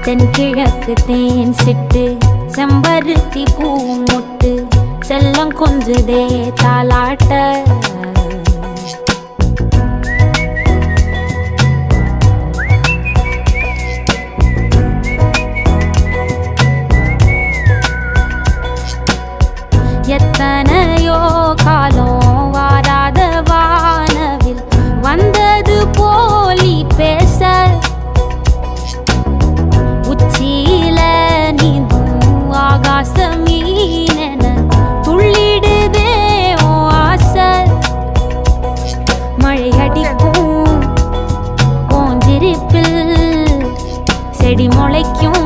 தென்கிழக்கு தேன் சிட்டு செம்பருத்தி பூ முட்டு செல்லம் கொஞ்சுதே தாலாட்ட எத்தனையோ காலம் வாராத வானவில் வந்தது போலி பேச உச்சியில நீந்தும் ஆகாச மீனென துள்ளிடுதே ஓ ஆசை மழை அடிக்கும் ஓஞ்சிருப்பில் செடி முளைக்கும்